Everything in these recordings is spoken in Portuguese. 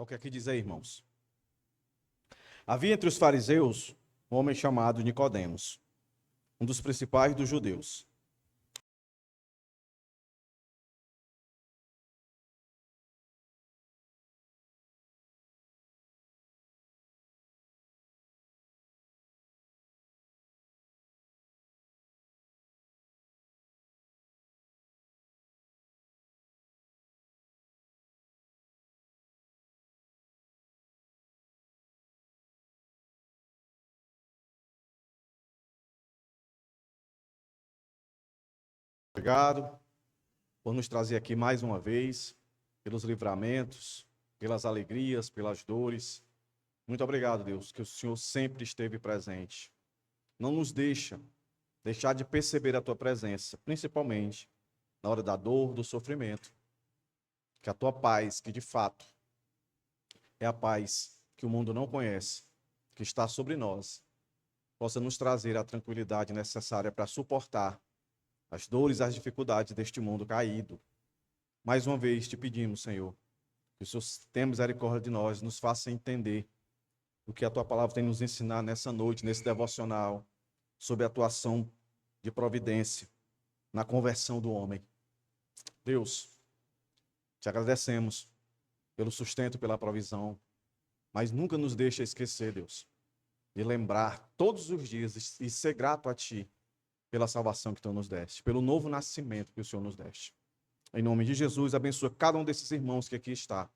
Olha o que aqui diz aí, irmãos. Havia entre os fariseus um homem chamado Nicodemos, um dos principais dos judeus. Obrigado por nos trazer aqui mais uma vez, pelos livramentos, pelas alegrias, pelas dores. Muito obrigado, Deus, que o Senhor sempre esteve presente. Não nos deixar de perceber a tua presença, principalmente na hora da dor, do sofrimento. Que a tua paz, que de fato é a paz que o mundo não conhece, que está sobre nós, possa nos trazer a tranquilidade necessária para suportar as dores e as dificuldades deste mundo caído. Mais uma vez te pedimos, Senhor, que o Senhor tenha misericórdia de nós, nos faça entender o que a tua palavra tem nos ensinar nessa noite, nesse devocional, sobre a atuação de providência na conversão do homem. Deus, te agradecemos pelo sustento, pela provisão, mas nunca nos deixa esquecer, Deus, de lembrar todos os dias e ser grato a Ti pela salvação que Tu nos deste, pelo novo nascimento que o Senhor nos deste. Em nome de Jesus, abençoa cada um desses irmãos que aqui está.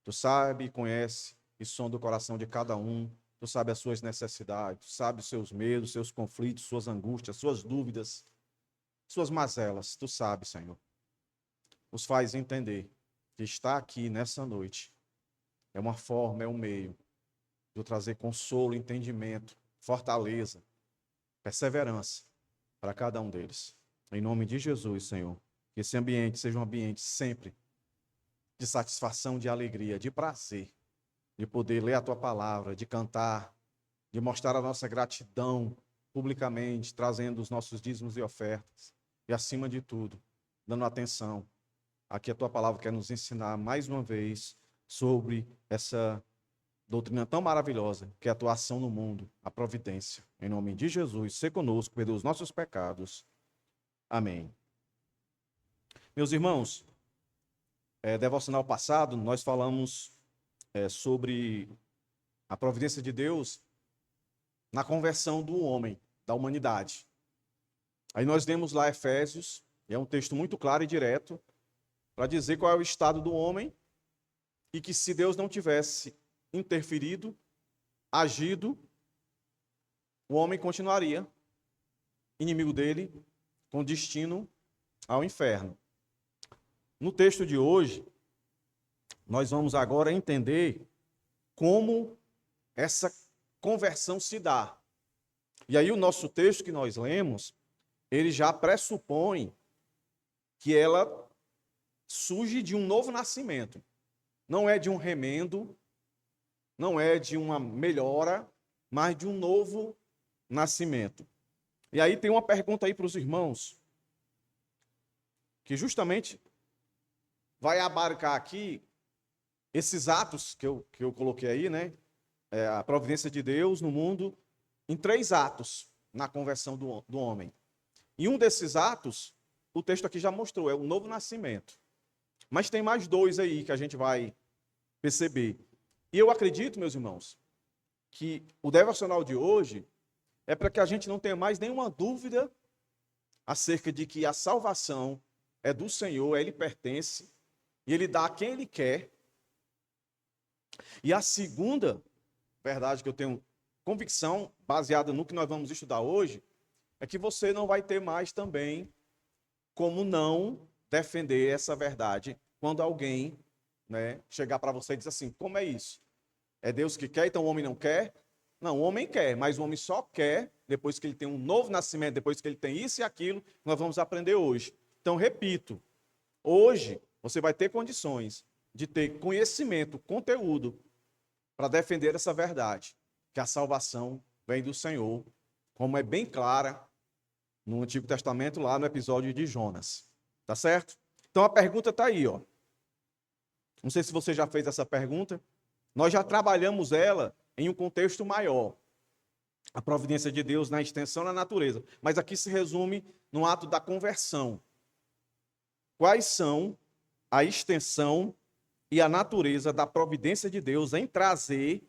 Tu sabe, conhece e sonda o coração de cada um. Tu sabe as suas necessidades, tu sabe os seus medos, seus conflitos, suas angústias, suas dúvidas, suas mazelas. Tu sabe, Senhor. Os faz entender que estar aqui nessa noite é uma forma, é um meio de trazer consolo, entendimento, fortaleza, perseverança para cada um deles. Em nome de Jesus, Senhor, que esse ambiente seja um ambiente sempre de satisfação, de alegria, de prazer, de poder ler a Tua palavra, de cantar, de mostrar a nossa gratidão publicamente, trazendo os nossos dízimos e ofertas. E, acima de tudo, dando atenção a que a Tua palavra quer nos ensinar mais uma vez sobre essa doutrina tão maravilhosa, que é a tua ação no mundo, a providência. Em nome de Jesus, se conosco, perdoa os nossos pecados. Amém. Meus irmãos, devocional passado, nós falamos sobre a providência de Deus na conversão do homem, da humanidade. Aí nós lemos lá Efésios, e é um texto muito claro e direto, para dizer qual é o estado do homem, e que se Deus não tivesse interferido, agido, o homem continuaria inimigo dele, com destino ao inferno. No texto de hoje, nós vamos agora entender como essa conversão se dá. E aí o nosso texto que nós lemos, ele já pressupõe que ela surge de um novo nascimento. Não é de um remendo, não é de uma melhora, mas de um novo nascimento. E aí tem uma pergunta aí para os irmãos, que justamente vai abarcar aqui esses atos que eu coloquei aí, né? A providência de Deus no mundo, em 3 atos na conversão do homem. E um desses atos, o texto aqui já mostrou, é o novo nascimento. Mas tem mais 2 aí que a gente vai perceber. E eu acredito, meus irmãos, que o devocional de hoje é para que a gente não tenha mais nenhuma dúvida acerca de que a salvação é do Senhor, Ele pertence, e Ele dá a quem Ele quer. E a segunda verdade que eu tenho convicção, baseada no que nós vamos estudar hoje, é que você não vai ter mais também como não defender essa verdade quando alguém, né, chegar para você e dizer assim, como é isso? É Deus que quer, então o homem não quer? Não, o homem quer, mas o homem só quer depois que ele tem um novo nascimento, depois que ele tem isso e aquilo, nós vamos aprender hoje. Então, repito, hoje você vai ter condições de ter conhecimento, conteúdo, para defender essa verdade, que a salvação vem do Senhor, como é bem clara no Antigo Testamento, lá no episódio de Jonas. Tá certo? Então, a pergunta está aí, ó. Não sei se você já fez essa pergunta, nós já trabalhamos ela em um contexto maior. A providência de Deus na extensão da natureza. Mas aqui se resume no ato da conversão. Quais são a extensão e a natureza da providência de Deus em trazer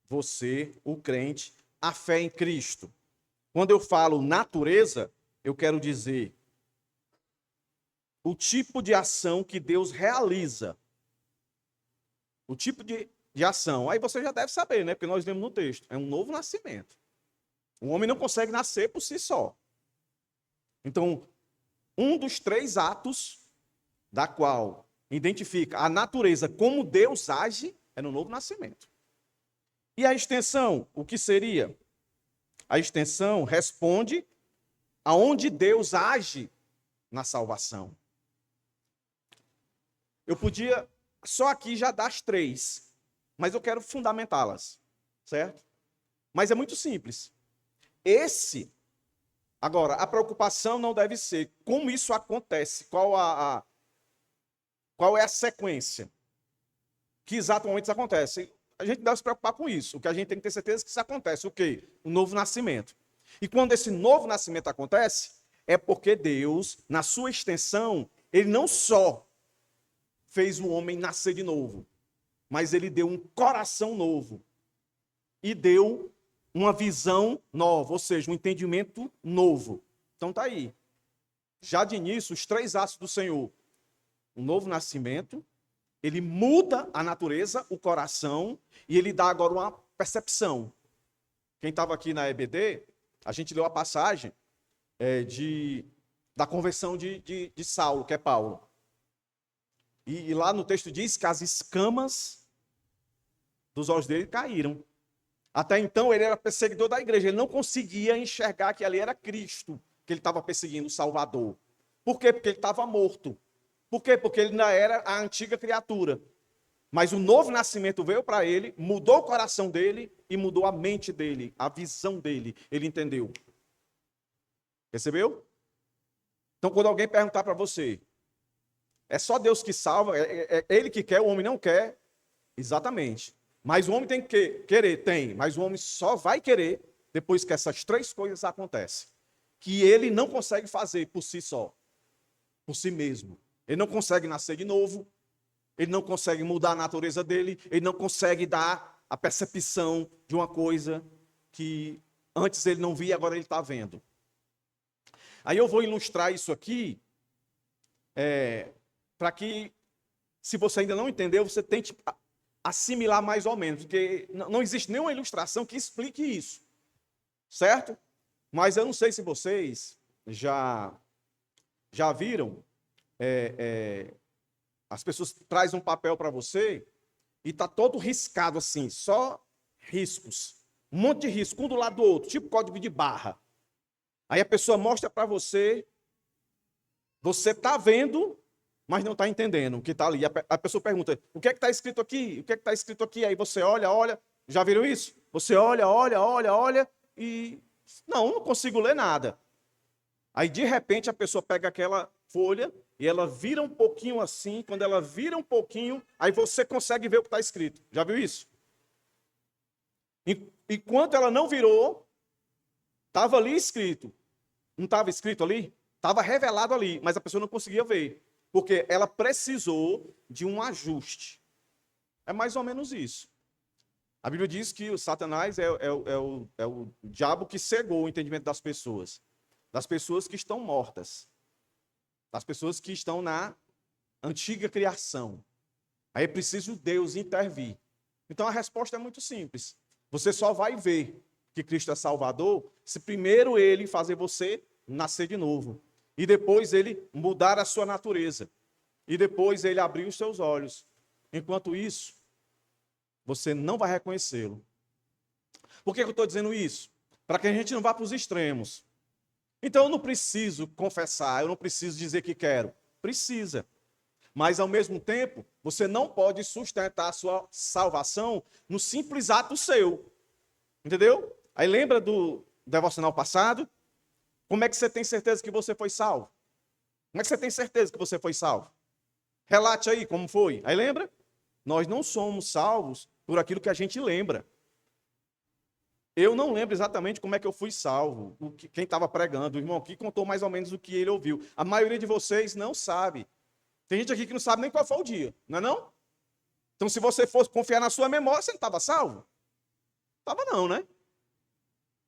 você, o crente, à fé em Cristo? Quando eu falo natureza, eu quero dizer o tipo de ação que Deus realiza. O tipo de ação. Aí você já deve saber, né? Porque nós vemos no texto. É um novo nascimento. O homem não consegue nascer por si só. Então, um dos 3 atos da qual identifica a natureza como Deus age é no novo nascimento. E a extensão, o que seria? A extensão responde aonde Deus age na salvação. Eu podia só aqui já dar as 3, mas eu quero fundamentá-las, certo? Mas é muito simples. Agora, a preocupação não deve ser como isso acontece, qual é a sequência, que exatamente isso acontece. A gente deve se preocupar com isso. O que a gente tem que ter certeza é que isso acontece. O quê? O novo nascimento. E quando esse novo nascimento acontece, é porque Deus, na sua extensão, ele não só fez o homem nascer de novo, mas ele deu um coração novo e deu uma visão nova, ou seja, um entendimento novo. Então tá aí. Já de início, os 3 atos do Senhor. O novo nascimento, ele muda a natureza, o coração, e ele dá agora uma percepção. Quem estava aqui na EBD, a gente leu a passagem da conversão de Saulo, que é Paulo. E lá no texto diz que as escamas dos olhos dele caíram. Até então ele era perseguidor da igreja, ele não conseguia enxergar que ali era Cristo, que ele estava perseguindo, o Salvador. Por quê? Porque ele estava morto. Por quê? Porque ele ainda era a antiga criatura. Mas o novo nascimento veio para ele, mudou o coração dele e mudou a mente dele, a visão dele. Ele entendeu. Percebeu? Então, quando alguém perguntar para você, é só Deus que salva, é Ele que quer, o homem não quer. Exatamente. Mas o homem tem que querer, tem. Mas o homem só vai querer depois que essas 3 coisas acontecem. Que ele não consegue fazer por si só, por si mesmo. Ele não consegue nascer de novo, ele não consegue mudar a natureza dele, ele não consegue dar a percepção de uma coisa que antes ele não via, agora ele está vendo. Aí eu vou ilustrar isso aqui, para que, se você ainda não entendeu, você tente assimilar mais ou menos, porque não existe nenhuma ilustração que explique isso, certo? Mas eu não sei se vocês já viram, as pessoas trazem um papel para você e está todo riscado assim, só riscos, um monte de risco, um do lado do outro, tipo código de barra. Aí a pessoa mostra para você, você está vendo, mas não está entendendo o que está ali. A pessoa pergunta, o que é que está escrito aqui? O que é que está escrito aqui? Aí você olha, já viram isso? Você olha e não consigo ler nada. Aí de repente a pessoa pega aquela folha e ela vira um pouquinho assim, quando ela vira um pouquinho, aí você consegue ver o que está escrito. Já viu isso? Enquanto ela não virou, estava ali escrito. Não estava escrito ali? Estava revelado ali, mas a pessoa não conseguia ver. Porque ela precisou de um ajuste. É mais ou menos isso. A Bíblia diz que o Satanás é o diabo que cegou o entendimento das pessoas que estão mortas, das pessoas que estão na antiga criação. Aí é preciso Deus intervir. Então a resposta é muito simples. Você só vai ver que Cristo é Salvador se primeiro Ele fazer você nascer de novo. E depois Ele mudar a sua natureza. E depois Ele abrir os seus olhos. Enquanto isso, você não vai reconhecê-lo. Por que eu estou dizendo isso? Para que a gente não vá para os extremos. Então eu não preciso confessar, eu não preciso dizer que quero. Precisa. Mas ao mesmo tempo, você não pode sustentar a sua salvação no simples ato seu. Entendeu? Aí lembra do devocional passado? Como é que você tem certeza que você foi salvo? Como é que você tem certeza que você foi salvo? Relate aí como foi. Aí lembra? Nós não somos salvos por aquilo que a gente lembra. Eu não lembro exatamente como é que eu fui salvo, quem estava pregando, o irmão aqui contou mais ou menos o que ele ouviu. A maioria de vocês não sabe. Tem gente aqui que não sabe nem qual foi o dia, não é não? Então, se você fosse confiar na sua memória, você não estava salvo? Estava não, né?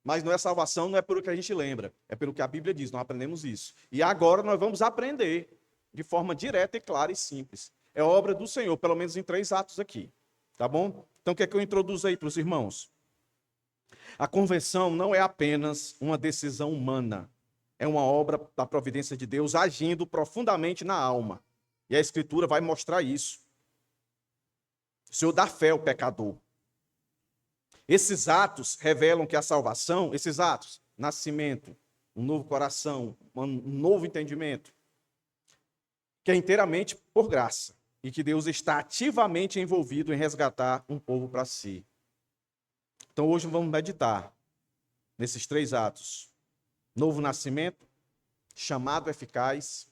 Mas não é salvação, não é pelo que a gente lembra, é pelo que a Bíblia diz, nós aprendemos isso. E agora nós vamos aprender de forma direta e clara e simples. É obra do Senhor, pelo menos em 3 atos aqui, tá bom? Então, o que é que eu introduzo aí para os irmãos? A conversão não é apenas uma decisão humana, é uma obra da providência de Deus agindo profundamente na alma. E a Escritura vai mostrar isso. O Senhor dá fé ao pecador. Esses atos revelam que a salvação, esses atos, nascimento, um novo coração, um novo entendimento, que é inteiramente por graça e que Deus está ativamente envolvido em resgatar um povo para si. Então hoje vamos meditar nesses 3 atos. Novo nascimento, chamado eficaz,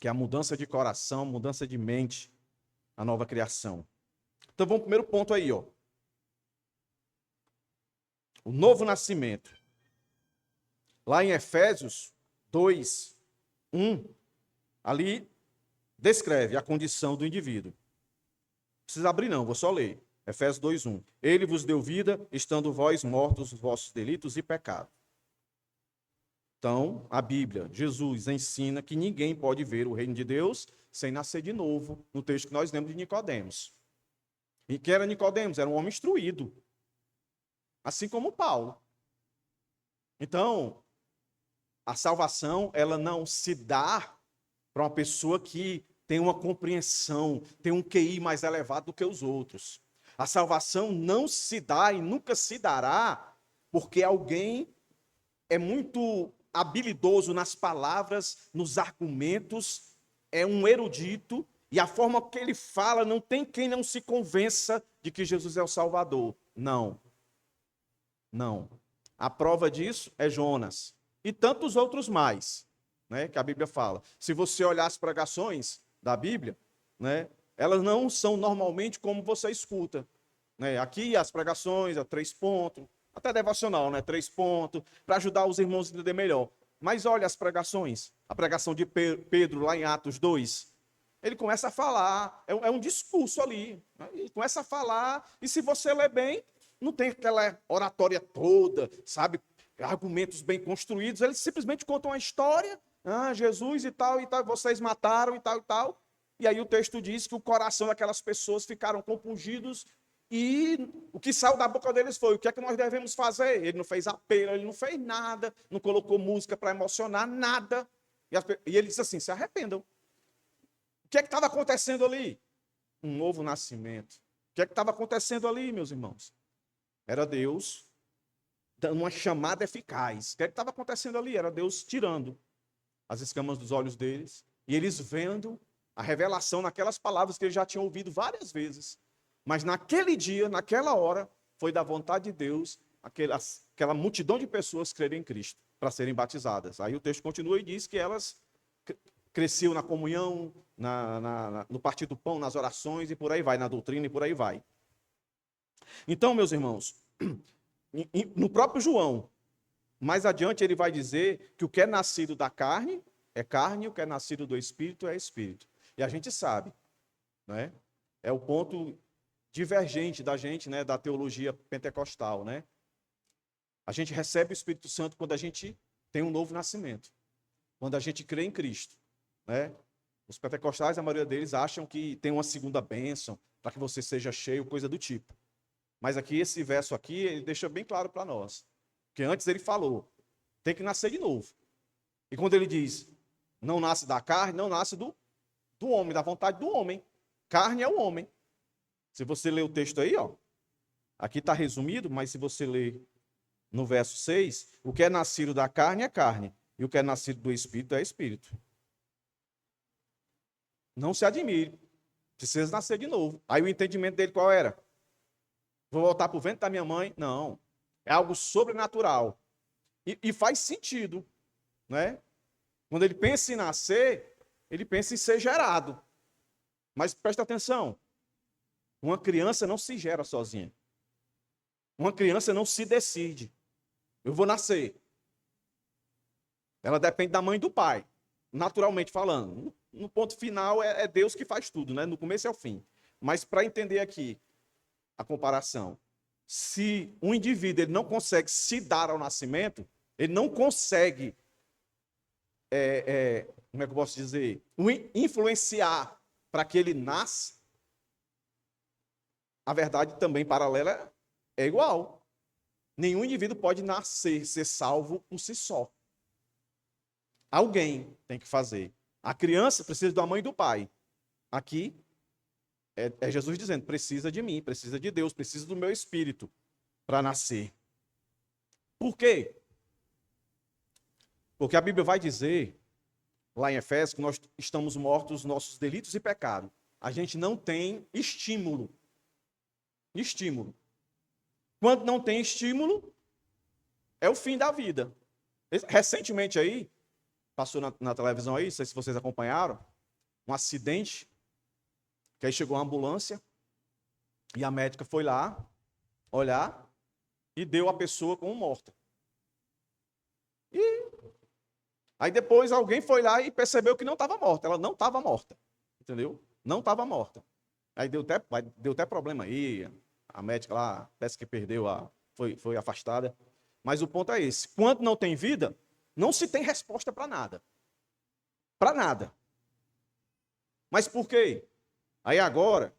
que é a mudança de coração, mudança de mente, a nova criação. Então vamos ao primeiro ponto aí, ó. O novo nascimento. Lá em Efésios 2, 1, ali descreve a condição do indivíduo. Não precisa abrir não, vou só ler. Efésios 2, 1. Ele vos deu vida, estando vós mortos os vossos delitos e pecados. Então, a Bíblia, Jesus ensina que ninguém pode ver o reino de Deus sem nascer de novo, no texto que nós lemos de Nicodemos. E quem era Nicodemos? Era um homem instruído, assim como Paulo. Então, a salvação, ela não se dá para uma pessoa que tem uma compreensão, tem um QI mais elevado do que os outros. A salvação não se dá e nunca se dará porque alguém é muito habilidoso nas palavras, nos argumentos, é um erudito, e a forma que ele fala, não tem quem não se convença de que Jesus é o Salvador. Não. Não. A prova disso é Jonas. E tantos outros mais, né, que a Bíblia fala. Se você olhar as pregações da Bíblia, né, elas não são normalmente como você escuta. Né? Aqui as pregações, 3 pontos, até devocional, né? 3 pontos, para ajudar os irmãos a entender melhor. Mas olha as pregações, a pregação de Pedro lá em Atos 2, ele começa a falar, é um discurso ali, né? Ele começa a falar, e se você ler bem, não tem aquela oratória toda, sabe, argumentos bem construídos, eles simplesmente contam a história, Jesus e tal, vocês mataram e tal, e aí o texto diz que o coração daquelas pessoas ficaram compungidos. E o que saiu da boca deles foi: o que é que nós devemos fazer? Ele não fez apelo, ele não fez nada, não colocou música para emocionar, nada. E ele disse assim: se arrependam. O que é que estava acontecendo ali? Um novo nascimento. O que é que estava acontecendo ali, meus irmãos? Era Deus dando uma chamada eficaz. O que é que estava acontecendo ali? Era Deus tirando as escamas dos olhos deles e eles vendo a revelação naquelas palavras que eles já tinham ouvido várias vezes. Mas naquele dia, naquela hora, foi da vontade de Deus aquela multidão de pessoas crerem em Cristo para serem batizadas. Aí o texto continua e diz que elas cresciam na comunhão, no partir do pão, nas orações e por aí vai, na doutrina e por aí vai. Então, meus irmãos, no próprio João, mais adiante ele vai dizer que o que é nascido da carne é carne, e o que é nascido do Espírito é Espírito. E a gente sabe, né? É o ponto divergente da gente, né, da teologia pentecostal, né? A gente recebe o Espírito Santo quando a gente tem um novo nascimento, quando a gente crê em Cristo, né? Os pentecostais, a maioria deles, acham que tem uma segunda bênção para que você seja cheio, coisa do tipo. Mas aqui, esse verso aqui, ele deixa bem claro para nós, que antes ele falou, tem que nascer de novo. E quando ele diz, não nasce da carne, não nasce do homem, da vontade do homem. Carne é o homem. Se você ler o texto aí, ó, aqui está resumido, mas se você ler no verso 6, o que é nascido da carne é carne, e o que é nascido do Espírito é Espírito. Não se admire, precisa nascer de novo. Aí o entendimento dele qual era? Vou voltar para o ventre da minha mãe? Não, é algo sobrenatural. E faz sentido, né? Quando ele pensa em nascer, ele pensa em ser gerado. Mas presta atenção, Uma criança não se gera sozinha. Uma criança não se decide. Eu vou nascer. Ela depende da mãe e do pai, naturalmente falando. No ponto final, é Deus que faz tudo, né? No começo e ao fim. Mas para entender aqui a comparação, se um indivíduo ele não consegue se dar ao nascimento, ele não consegue, como é que eu posso dizer, influenciar para que ele nasça, a verdade também paralela é igual. Nenhum indivíduo pode nascer, ser salvo por si só. Alguém tem que fazer. A criança precisa da mãe e do pai. Aqui é Jesus dizendo, precisa de mim, precisa de Deus, precisa do meu espírito para nascer. Por quê? Porque a Bíblia vai dizer, lá em Efésios, que nós estamos mortos nos nossos delitos e pecados. A gente não tem estímulo. Estímulo. Quando não tem estímulo, é o fim da vida. Recentemente aí, passou na televisão aí, não sei se vocês acompanharam, um acidente, que aí chegou uma ambulância, e a médica foi lá, olhar, e deu a pessoa como morta. E aí depois alguém foi lá e percebeu que não estava morta, ela não estava morta, entendeu? Não estava morta. Aí deu até problema aí, a médica lá, parece que perdeu, foi afastada. Mas o ponto é esse, quando não tem vida, não se tem resposta para nada. Para nada. Mas por quê? Aí agora,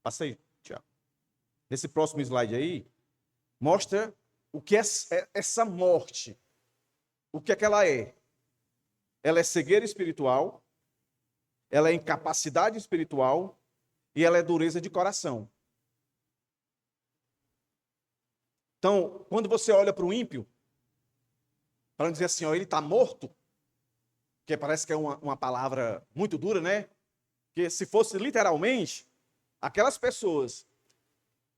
passei, Tiago. Nesse próximo slide aí, mostra o que é essa morte. O que é que ela é? Ela é cegueira espiritual, ela é incapacidade espiritual e ela é dureza de coração. Então, quando você olha para o ímpio, para não dizer assim, ó, ele está morto, que parece que é uma palavra muito dura, né? Que se fosse literalmente, aquelas pessoas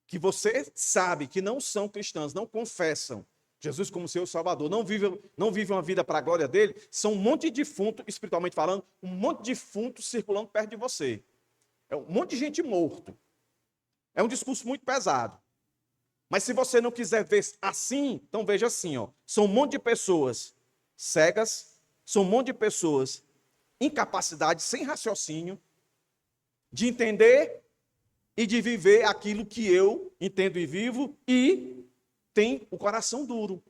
que você sabe que não são cristãs, não confessam Jesus como seu Salvador, não vivem uma vida para a glória dele, são um monte de defunto, espiritualmente falando, um monte de defunto circulando perto de você. É um monte de gente morto. É um discurso muito pesado. Mas se você não quiser ver assim, então veja assim, ó, são um monte de pessoas cegas, são um monte de pessoas incapacidade, sem raciocínio, de entender e de viver aquilo que eu entendo e vivo, e tem o coração duro.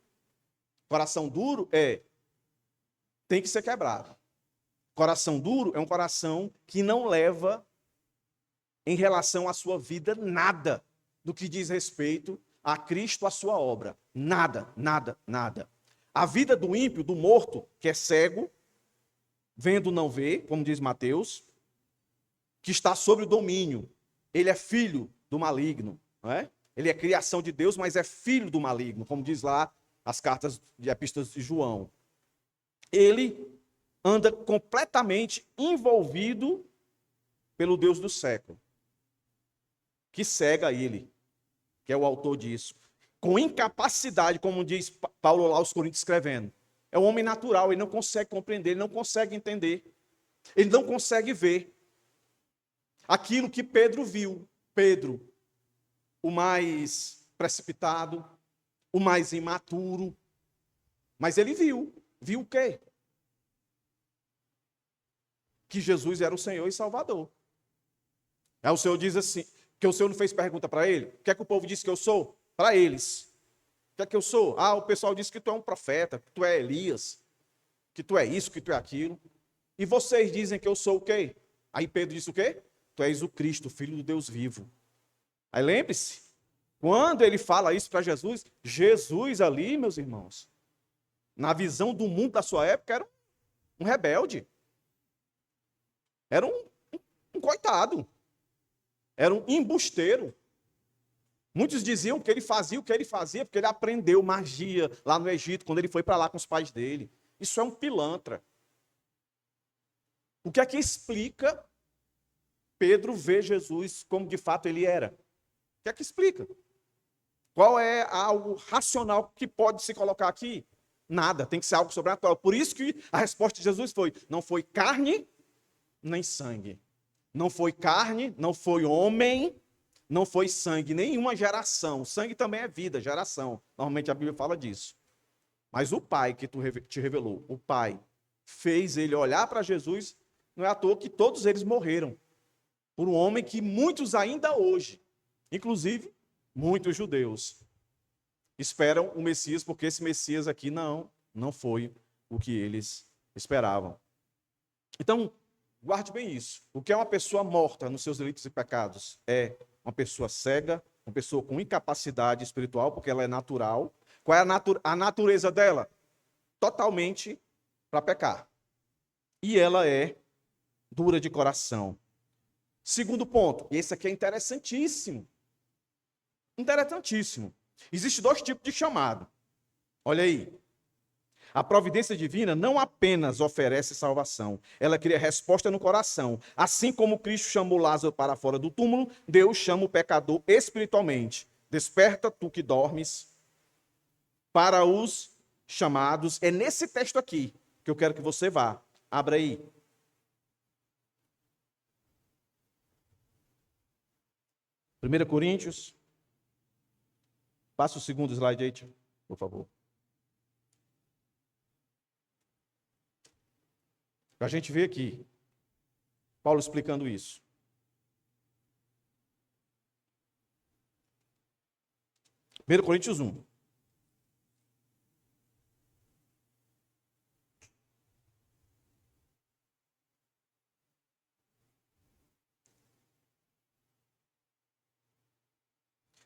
Coração duro tem que ser quebrado. Coração duro é um coração que não leva em relação à sua vida nada do que diz respeito a Cristo, a sua obra. Nada, nada, nada. A vida do ímpio, do morto, que é cego, vendo não vê, como diz Mateus, que está sob o domínio. Ele é filho do maligno, não é? Ele é criação de Deus, mas é filho do maligno, como diz lá as cartas de epístolas de João. Ele anda completamente envolvido pelo Deus do século, que cega ele, que é o autor disso, com incapacidade, como diz Paulo lá aos Coríntios escrevendo. É um homem natural, ele não consegue compreender, ele não consegue entender, ele não consegue ver aquilo que Pedro viu. Pedro, o mais precipitado, o mais imaturo, mas ele viu. Viu o quê? Que Jesus era o Senhor e Salvador. Aí o Senhor diz assim, que o Senhor não fez pergunta para ele? O que é que o povo disse que eu sou? Para eles. O que é que eu sou? O pessoal disse que tu é um profeta, que tu é Elias, que tu é isso, que tu é aquilo. E vocês dizem que eu sou o quê? Aí Pedro disse o quê? Tu és o Cristo, filho do Deus vivo. Aí lembre-se, quando ele fala isso para Jesus, Jesus ali, meus irmãos, na visão do mundo da sua época, era um rebelde. Era um coitado. Era um embusteiro. Muitos diziam que ele fazia o que ele fazia porque ele aprendeu magia lá no Egito, quando ele foi para lá com os pais dele. Isso é um pilantra. O que é que explica Pedro ver Jesus como de fato ele era? O que é que explica? Qual é algo racional que pode se colocar aqui? Nada, tem que ser algo sobrenatural. Por isso que a resposta de Jesus foi: não foi carne nem sangue. Não foi carne, não foi homem, não foi sangue, nenhuma geração. Sangue também é vida, geração. Normalmente a Bíblia fala disso. Mas o Pai que te revelou, o Pai, fez ele olhar para Jesus, não é à toa que todos eles morreram. Por um homem que muitos ainda hoje, inclusive muitos judeus, esperam o Messias, porque esse Messias aqui não foi o que eles esperavam. Então, guarde bem isso. O que é uma pessoa morta nos seus delitos e pecados? É uma pessoa cega, uma pessoa com incapacidade espiritual, porque ela é natural. Qual é a natureza dela? Totalmente para pecar. E ela é dura de coração. Segundo ponto, e esse aqui é interessantíssimo. Interessantíssimo. Existem dois tipos de chamado. Olha aí. A providência divina não apenas oferece salvação, ela cria resposta no coração. Assim como Cristo chamou Lázaro para fora do túmulo, Deus chama o pecador espiritualmente. Desperta, tu que dormes, para os chamados. É nesse texto aqui que eu quero que você vá. Abra aí. Primeira Coríntios. Passa o segundo slide aí, por favor. Para a gente ver aqui, Paulo explicando isso. Primeiro Coríntios 1.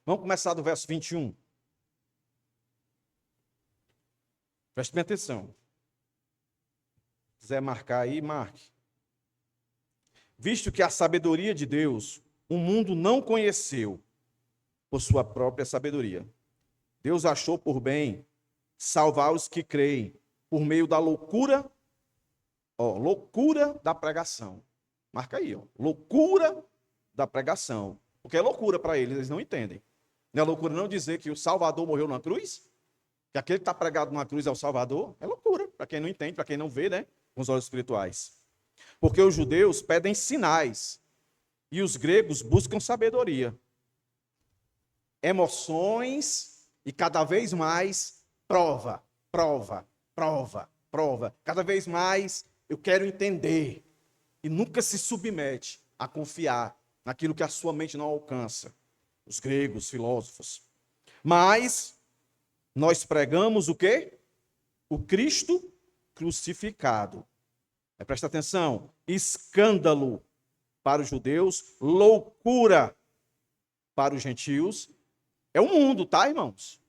Vamos começar do verso 21. Preste bem atenção. Se quiser marcar aí, marque. Visto que a sabedoria de Deus, o mundo não conheceu por sua própria sabedoria. Deus achou por bem salvar os que creem por meio da loucura, loucura da pregação. Marca aí, loucura da pregação. Porque é loucura para eles não entendem. Não é loucura não dizer que o Salvador morreu na cruz? Que aquele que está pregado numa cruz é o Salvador? É loucura, para quem não entende, para quem não vê, né? Com os olhos espirituais. Porque os judeus pedem sinais e os gregos buscam sabedoria, emoções e cada vez mais prova. Cada vez mais eu quero entender e nunca se submete a confiar naquilo que a sua mente não alcança. Os gregos, filósofos. Mas nós pregamos o quê? O Cristo crucificado. Presta atenção. Escândalo para os judeus, loucura para os gentios. É o mundo, tá, irmãos?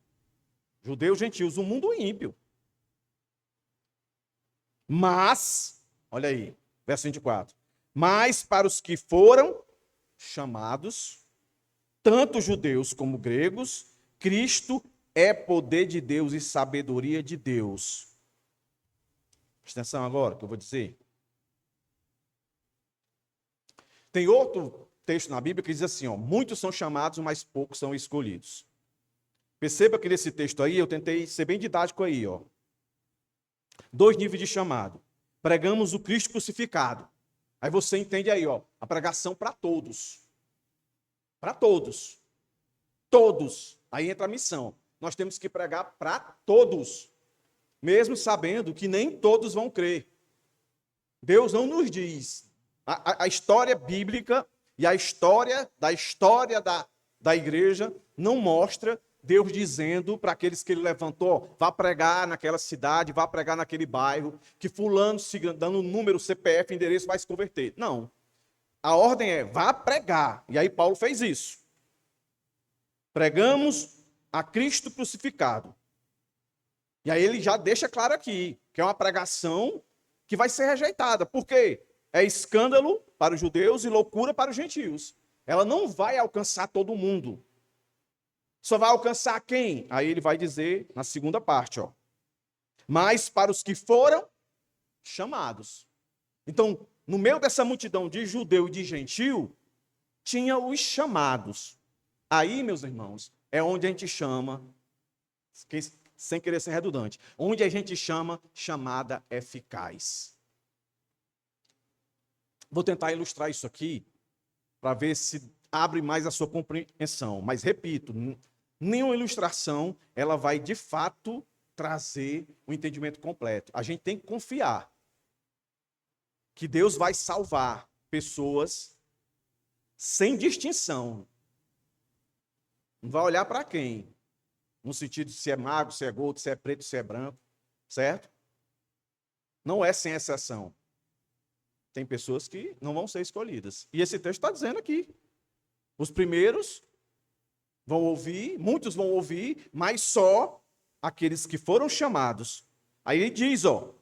Judeus, gentios, o mundo ímpio. Mas, olha aí, verso 24. Mas para os que foram chamados, tanto judeus como gregos, Cristo é poder de Deus e sabedoria de Deus. Presta atenção agora que eu vou dizer. Tem outro texto na Bíblia que diz assim, muitos são chamados, mas poucos são escolhidos. Perceba que nesse texto aí, eu tentei ser bem didático aí, Dois níveis de chamado. Pregamos o Cristo crucificado. Aí você entende aí, a pregação para todos. Para todos. Todos. Aí entra a missão. Nós temos que pregar para todos. Mesmo sabendo que nem todos vão crer. Deus não nos diz. A história bíblica e a história da igreja não mostra Deus dizendo para aqueles que ele levantou, vá pregar naquela cidade, vá pregar naquele bairro, que fulano, dando número, CPF, endereço, vai se converter. Não. A ordem é, vá pregar. E aí Paulo fez isso. Pregamos a Cristo crucificado. E aí ele já deixa claro aqui, que é uma pregação que vai ser rejeitada. Por quê? É escândalo para os judeus e loucura para os gentios. Ela não vai alcançar todo mundo. Só vai alcançar quem? Aí ele vai dizer na segunda parte, mas para os que foram chamados. Então, no meio dessa multidão de judeu e de gentio, tinha os chamados. Aí, meus irmãos, é onde a gente chama, sem querer ser redundante, onde a gente chama chamada eficaz. Vou tentar ilustrar isso aqui, para ver se abre mais a sua compreensão. Mas, repito, nenhuma ilustração ela vai, de fato, trazer o entendimento completo. A gente tem que confiar que Deus vai salvar pessoas sem distinção. Não vai olhar para quem? No sentido de se é magro, se é gordo, se é preto, se é branco, certo? Não é sem exceção. Tem pessoas que não vão ser escolhidas. E esse texto está dizendo aqui. Os primeiros vão ouvir, muitos vão ouvir, mas só aqueles que foram chamados. Aí ele diz, ó,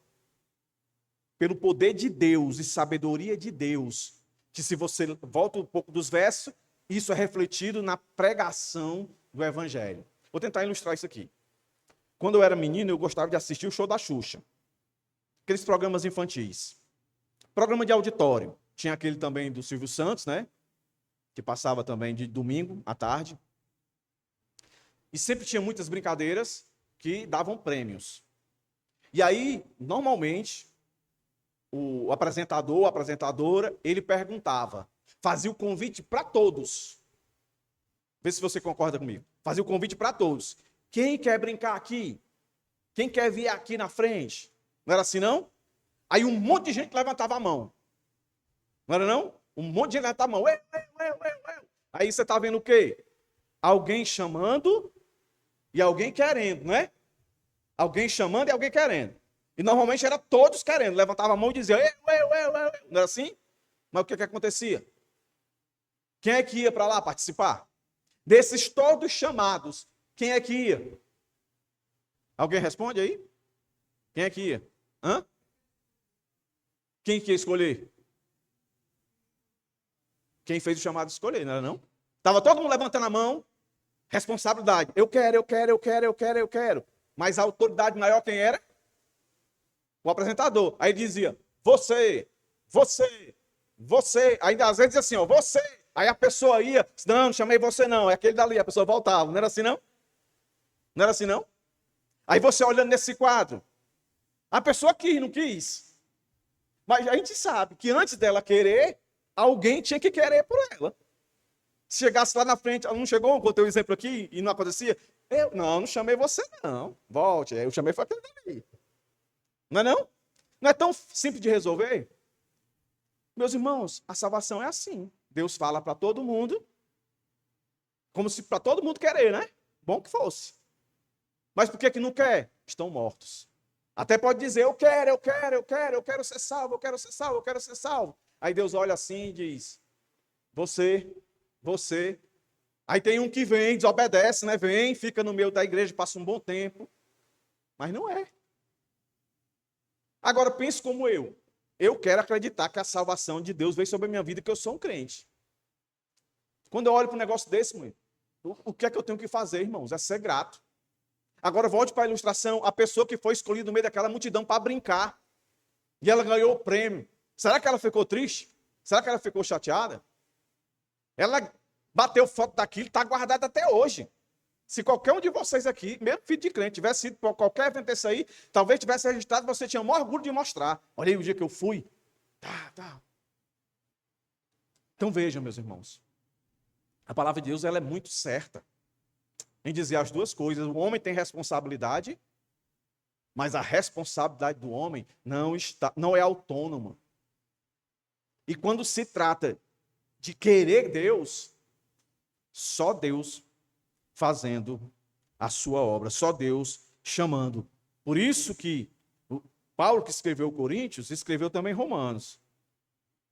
pelo poder de Deus e sabedoria de Deus, que se você volta um pouco dos versos, isso é refletido na pregação do Evangelho. Vou tentar ilustrar isso aqui. Quando eu era menino, eu gostava de assistir o show da Xuxa. Aqueles programas infantis. Programa de auditório. Tinha aquele também do Silvio Santos, né? Que passava também de domingo à tarde. E sempre tinha muitas brincadeiras que davam prêmios. E aí, normalmente, o apresentador, a apresentadora, ele perguntava, fazia o convite para todos. Vê se você concorda comigo. Fazia o convite para todos. Quem quer brincar aqui? Quem quer vir aqui na frente? Não era assim, não? Aí um monte de gente levantava a mão. Não era, não? Um monte de gente levantava a mão. Eu. Aí você está vendo o quê? Alguém chamando e alguém querendo, não é? Alguém chamando e alguém querendo. E normalmente era todos querendo. Levantava a mão e dizia, eu. Não era assim? Mas o que acontecia? Quem é que ia para lá participar? Desses todos chamados, quem é que ia? Alguém responde aí? Quem é que ia? Hã? Quem que ia escolher? Quem fez o chamado escolher, não era não? Estava todo mundo levantando a mão, responsabilidade. Eu quero. Mas a autoridade maior quem era? O apresentador. Aí ele dizia, você. Ainda às vezes dizia assim, ó, você. Aí a pessoa ia, não chamei você não, é aquele dali, a pessoa voltava. Não era assim não? Não era assim não? Aí você olhando nesse quadro, a pessoa quis, não quis. Mas a gente sabe que antes dela querer, alguém tinha que querer por ela. Se chegasse lá na frente, ela não chegou, contei um exemplo aqui e não acontecia. Eu não chamei você não, volte, eu chamei foi aquele dali. Não é não? Não é tão simples de resolver? Meus irmãos, a salvação é assim. Deus fala para todo mundo, como se para todo mundo querer, né? Bom que fosse. Mas por que não quer? Estão mortos. Até pode dizer, eu quero ser salvo. Aí Deus olha assim e diz, você. Aí tem um que vem, desobedece, né? Vem, fica no meio da igreja, passa um bom tempo. Mas não é. Agora pense como eu. Eu quero acreditar que a salvação de Deus veio sobre a minha vida, que eu sou um crente. Quando eu olho para um negócio desse, mãe, o que é que eu tenho que fazer, irmãos? É ser grato. Agora volte para a ilustração, a pessoa que foi escolhida no meio daquela multidão para brincar. E ela ganhou o prêmio. Será que ela ficou triste? Será que ela ficou chateada? Ela bateu foto daquilo, está guardada até hoje. Se qualquer um de vocês aqui, mesmo filho de crente, tivesse ido para qualquer evento desse aí, talvez tivesse registrado, você tinha o maior orgulho de mostrar. Olha aí o dia que eu fui. Tá. Então vejam, meus irmãos. A palavra de Deus ela é muito certa em dizer as duas coisas. O homem tem responsabilidade, mas a responsabilidade do homem não é autônoma. E quando se trata de querer Deus, só Deus fazendo a sua obra, só Deus chamando. Por isso que Paulo, que escreveu Coríntios, escreveu também Romanos.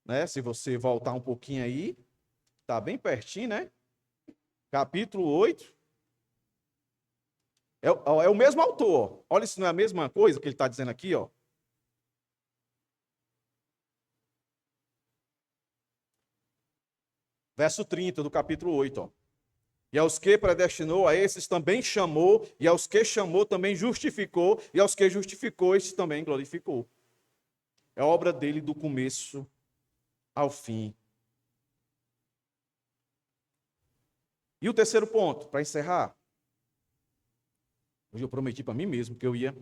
Né? Se você voltar um pouquinho aí, está bem pertinho, né? Capítulo 8. É o mesmo autor. Olha se não é a mesma coisa que ele está dizendo aqui, ó. Verso 30 do capítulo 8, ó. E aos que predestinou, a esses também chamou, e aos que chamou também justificou, e aos que justificou, estes também glorificou. É obra dele do começo ao fim. E o terceiro ponto, para encerrar. Hoje eu prometi para mim mesmo que eu ia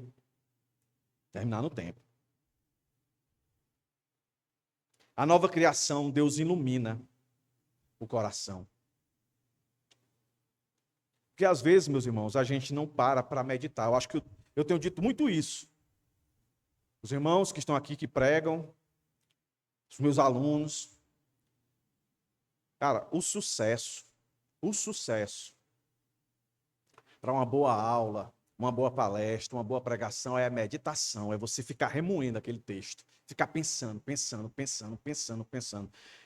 terminar no tempo. A nova criação, Deus ilumina o coração. Porque às vezes, meus irmãos, a gente não para meditar. Eu acho que eu tenho dito muito isso. Os irmãos que estão aqui, que pregam, os meus alunos. Cara, o sucesso para uma boa aula, uma boa palestra, uma boa pregação é a meditação, é você ficar remoendo aquele texto, ficar pensando.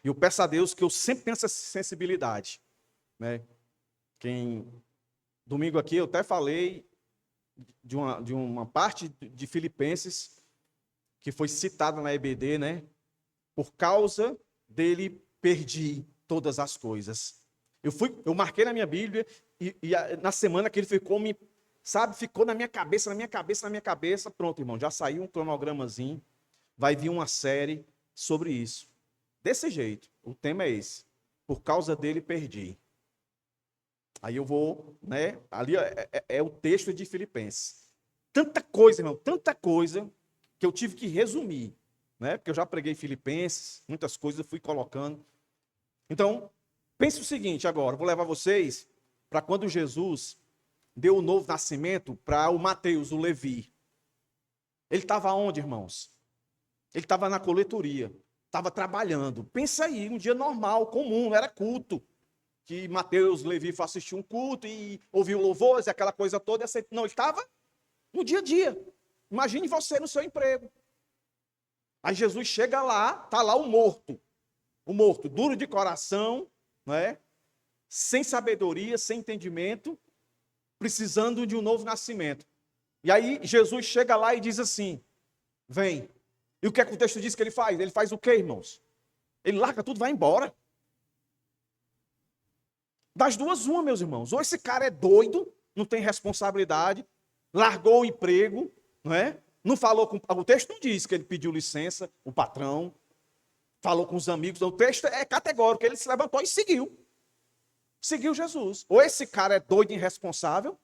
E eu peço a Deus que eu sempre tenha essa sensibilidade, né? Domingo aqui eu até falei de uma parte de Filipenses que foi citada na EBD, né? Por causa dele perdi todas as coisas. Eu marquei na minha Bíblia e na semana que ele ficou ficou na minha cabeça. Pronto, irmão, já saiu um cronogramazinho. Vai vir uma série sobre isso. Desse jeito, o tema é esse. Por causa dele, perdi. Aí eu vou, né? Ali é o texto de Filipenses. Tanta coisa, irmão, tanta coisa que eu tive que resumir, né? Porque eu já preguei Filipenses, muitas coisas eu fui colocando. Então, pense o seguinte agora, vou levar vocês para quando Jesus deu o novo nascimento para o Mateus, o Levi. Ele estava onde, irmãos? Ele estava na coletoria, estava trabalhando. Pensa aí, um dia normal, comum, era culto. Que Mateus, Levi foi assistir um culto e ouviu louvores e aquela coisa toda. Não, ele estava no dia a dia. Imagine você no seu emprego. Aí Jesus chega lá, está lá o morto, duro de coração, né? Sem sabedoria, sem entendimento, precisando de um novo nascimento. E aí Jesus chega lá e diz assim, vem. E o que é que o texto diz que ele faz? Ele faz o quê, irmãos? Ele larga tudo e vai embora. Das duas, uma, meus irmãos. Ou esse cara é doido, não tem responsabilidade, largou o emprego, não é? Não falou com... O texto não diz que ele pediu licença, o patrão, falou com os amigos. O texto é categórico, ele se levantou e seguiu. Seguiu Jesus. Ou esse cara é doido e irresponsável,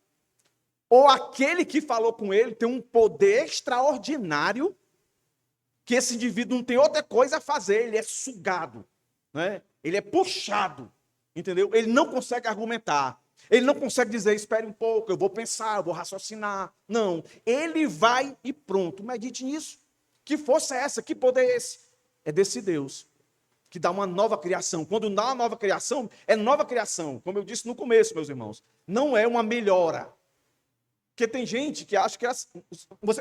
ou aquele que falou com ele tem um poder extraordinário que esse indivíduo não tem outra coisa a fazer, ele é sugado, né? Ele é puxado. Entendeu? Ele não consegue argumentar. Ele não consegue dizer, espere um pouco, eu vou pensar, eu vou raciocinar. Não. Ele vai e pronto. Medite nisso. Que força é essa? Que poder é esse? É desse Deus que dá uma nova criação. Quando dá uma nova criação, é nova criação. Como eu disse no começo, meus irmãos. Não é uma melhora. Porque tem gente que acha que...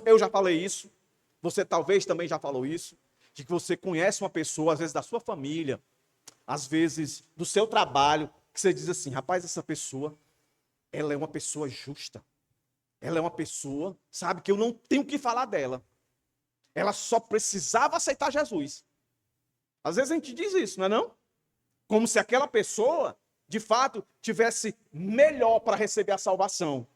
Eu já falei isso. Você talvez também já falou isso. De que você conhece uma pessoa, às vezes da sua família, às vezes do seu trabalho, que você diz assim, rapaz, essa pessoa, ela é uma pessoa justa. Ela é uma pessoa, sabe, que eu não tenho o que falar dela. Ela só precisava aceitar Jesus. Às vezes a gente diz isso, não é não? Como se aquela pessoa, de fato, tivesse melhor para receber a salvação.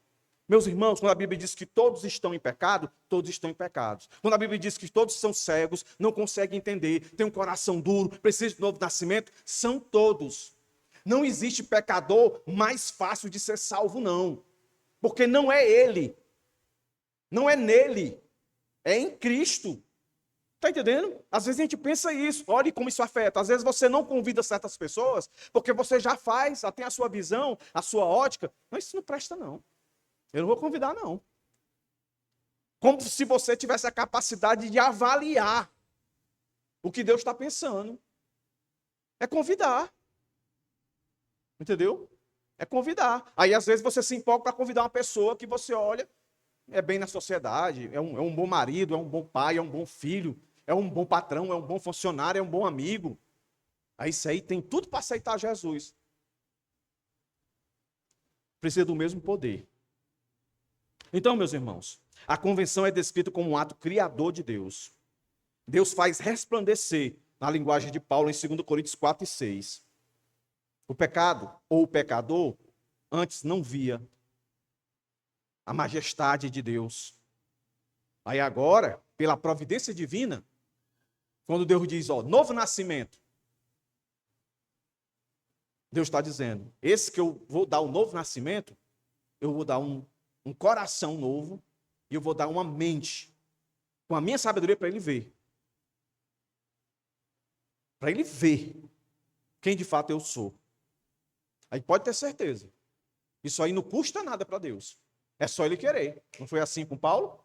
Meus irmãos, quando a Bíblia diz que todos estão em pecado, todos estão em pecados. Quando a Bíblia diz que todos são cegos, não conseguem entender, têm um coração duro, precisam de novo nascimento, são todos. Não existe pecador mais fácil de ser salvo, não. Porque não é ele. Não é nele. É em Cristo. Está entendendo? Às vezes a gente pensa isso. Olha como isso afeta. Às vezes você não convida certas pessoas, porque você já faz, já tem a sua visão, a sua ótica. Mas isso não presta, não. Eu não vou convidar, não. Como se você tivesse a capacidade de avaliar o que Deus está pensando. É convidar. Entendeu? É convidar. Aí, às vezes, você se empolga para convidar uma pessoa que você olha, é bem na sociedade, é um bom marido, é um bom pai, é um bom filho, é um bom patrão, é um bom funcionário, é um bom amigo. Aí, isso aí tem tudo para aceitar Jesus. Precisa do mesmo poder. Então, meus irmãos, a convenção é descrita como um ato criador de Deus. Deus faz resplandecer, na linguagem de Paulo, em 2 Coríntios 4 e 6. O pecado, ou o pecador, antes não via a majestade de Deus. Aí agora, pela providência divina, quando Deus diz, novo nascimento, Deus está dizendo, esse que eu vou dar o novo nascimento, eu vou dar um coração novo e eu vou dar uma mente com a minha sabedoria para ele ver. Para ele ver quem de fato eu sou. Aí pode ter certeza. Isso aí não custa nada para Deus. É só ele querer. Não foi assim com Paulo?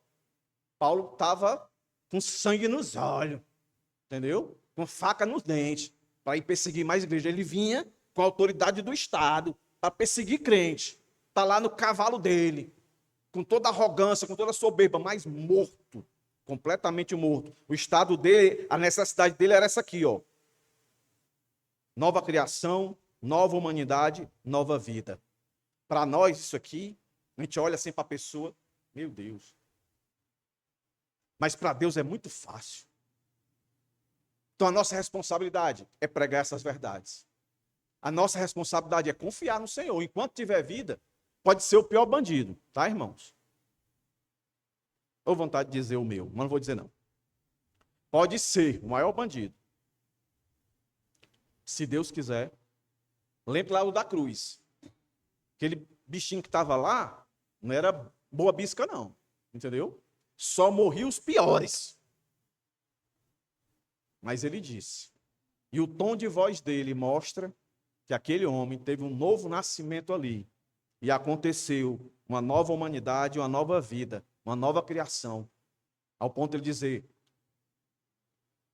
Paulo estava com sangue nos olhos, entendeu? Com faca nos dentes, para ir perseguir mais igreja. Ele vinha com a autoridade do Estado para perseguir crente. Está lá no cavalo dele, com toda a arrogância, com toda a soberba, mas morto, completamente morto. O estado dele, a necessidade dele era essa aqui, ó. Nova criação, nova humanidade, nova vida. Para nós, isso aqui, a gente olha assim para a pessoa, meu Deus. Mas para Deus é muito fácil. Então a nossa responsabilidade é pregar essas verdades. A nossa responsabilidade é confiar no Senhor. Enquanto tiver vida, pode ser o pior bandido, tá, irmãos? Ou vontade de dizer o meu, mas não vou dizer não. Pode ser o maior bandido. Se Deus quiser. Lembre lá o da cruz. Aquele bichinho que estava lá, não era boa bisca não, entendeu? Só morriam os piores. Mas ele disse. E o tom de voz dele mostra que aquele homem teve um novo nascimento ali. E aconteceu uma nova humanidade, uma nova vida, uma nova criação. Ao ponto de ele dizer,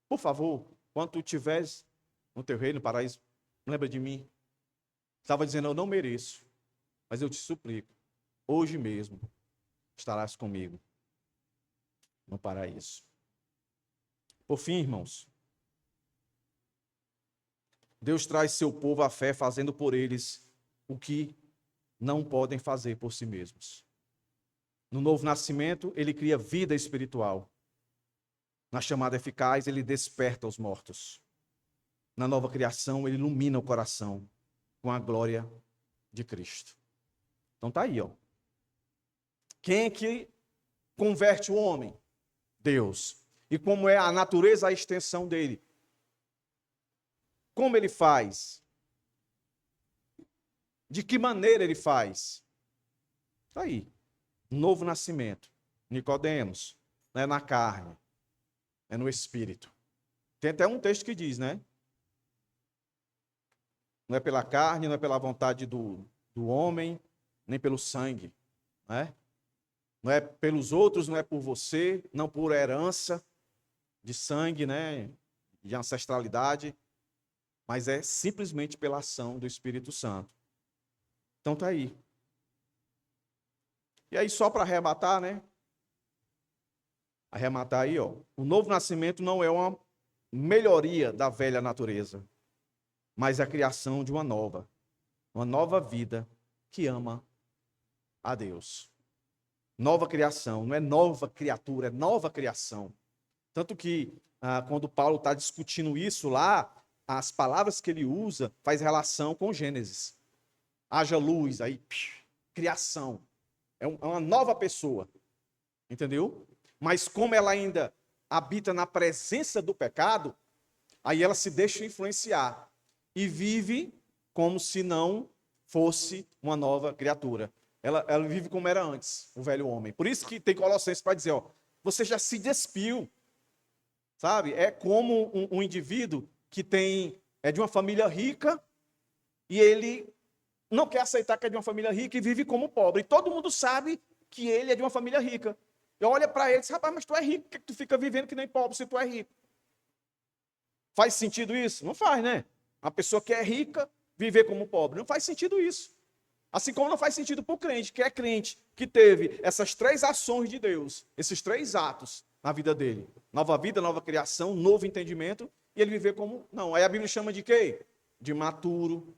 por favor, quando tu estiveres no teu reino, paraíso, lembra de mim. Estava dizendo, eu não mereço, mas eu te suplico, hoje mesmo estarás comigo no paraíso. Por fim, irmãos, Deus traz seu povo à fé, fazendo por eles o que não podem fazer por si mesmos. No novo nascimento, ele cria vida espiritual. Na chamada eficaz, ele desperta os mortos. Na nova criação, ele ilumina o coração com a glória de Cristo. Então tá aí, ó. Quem é que converte o homem? Deus. E como é a natureza, a extensão dele? Como ele faz? De que maneira ele faz? Tá aí. Novo nascimento. Nicodemos. Não é na carne, é no espírito. Tem até um texto que diz, né? Não é pela carne, não é pela vontade do homem, nem pelo sangue, né? Não é pelos outros, não é por você, não por herança de sangue, né? De ancestralidade, mas é simplesmente pela ação do Espírito Santo. Então tá aí. E aí só para arrematar, né? Arrematar aí, ó. O novo nascimento não é uma melhoria da velha natureza, mas a criação de uma nova vida que ama a Deus. Nova criação, não é nova criatura, é nova criação. Tanto que quando Paulo está discutindo isso lá, as palavras que ele usa faz relação com Gênesis. Haja luz, aí criação. É uma nova pessoa, entendeu? Mas como ela ainda habita na presença do pecado, aí ela se deixa influenciar e vive como se não fosse uma nova criatura. Ela vive como era antes, o velho homem. Por isso que tem Colossenses para dizer, ó, você já se despiu, sabe? É como um indivíduo que é de uma família rica e ele não quer aceitar que é de uma família rica e vive como pobre. E todo mundo sabe que ele é de uma família rica. E olha para ele e diz, rapaz, mas tu é rico, por que tu fica vivendo que nem pobre se tu é rico? Faz sentido isso? Não faz, né? Uma pessoa que é rica, viver como pobre. Não faz sentido isso. Assim como não faz sentido para o crente, que é crente, que teve essas 3 ações de Deus, esses 3 atos na vida dele. Nova vida, nova criação, novo entendimento, e ele viver como... Não, aí a Bíblia chama de quê? De maturo,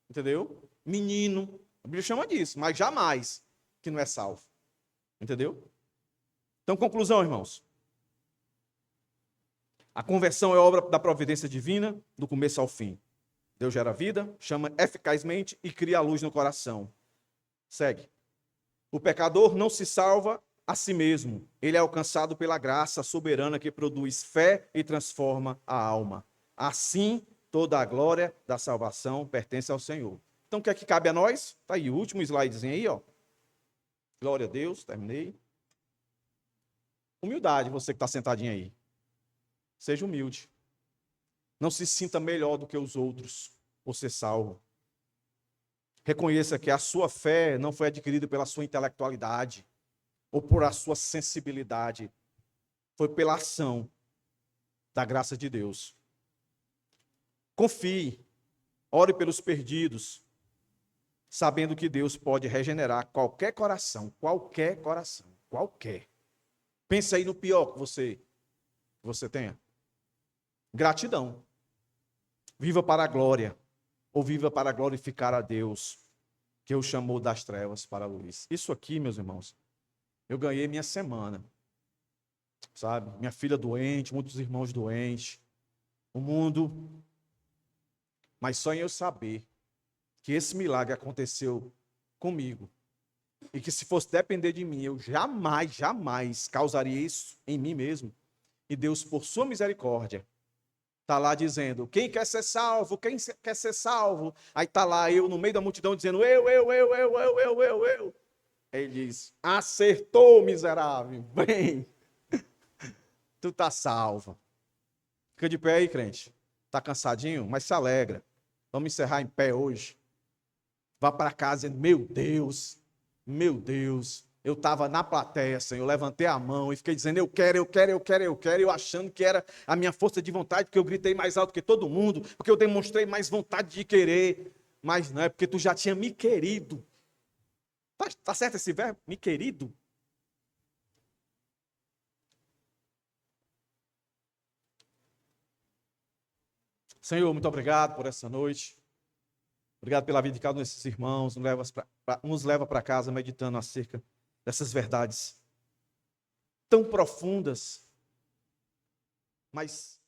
entendeu? Menino. A Bíblia chama disso, mas jamais que não é salvo. Entendeu? Então, conclusão, irmãos. A conversão é obra da providência divina, do começo ao fim. Deus gera vida, chama eficazmente e cria a luz no coração. Segue. O pecador não se salva a si mesmo. Ele é alcançado pela graça soberana que produz fé e transforma a alma. Assim, toda a glória da salvação pertence ao Senhor. Então, o que é que cabe a nós? Está aí, o último slidezinho aí, ó. Glória a Deus, terminei. Humildade, você que está sentadinho aí. Seja humilde. Não se sinta melhor do que os outros por ser salvo. Reconheça que a sua fé não foi adquirida pela sua intelectualidade ou por a sua sensibilidade. Foi pela ação da graça de Deus. Confie, ore pelos perdidos, sabendo que Deus pode regenerar qualquer coração, qualquer coração, qualquer. Pense aí no pior que você tenha. Gratidão. Viva para a glória, ou viva para glorificar a Deus, que o chamou das trevas para a luz. Isso aqui, meus irmãos, eu ganhei minha semana. Sabe? Minha filha doente, muitos irmãos doentes, o mundo. Mas só em eu saber que esse milagre aconteceu comigo e que se fosse depender de mim, eu jamais causaria isso em mim mesmo. E Deus, por sua misericórdia, está lá dizendo, quem quer ser salvo, quem quer ser salvo? Aí está lá eu no meio da multidão dizendo, eu. Aí ele diz, acertou, miserável, vem. Tu está salvo. Fica de pé aí, crente. Está cansadinho, mas se alegra. Vamos encerrar em pé hoje. Vá para casa dizendo, meu Deus, eu estava na plateia, Senhor, eu levantei a mão e fiquei dizendo, eu quero, eu achando que era a minha força de vontade, porque eu gritei mais alto que todo mundo, porque eu demonstrei mais vontade de querer, mas não é porque tu já tinha me querido. Tá certo esse verbo? Me querido? Senhor, muito obrigado por essa noite. Obrigado pela vida de cada um desses irmãos. Nos leva para casa meditando acerca dessas verdades tão profundas, mas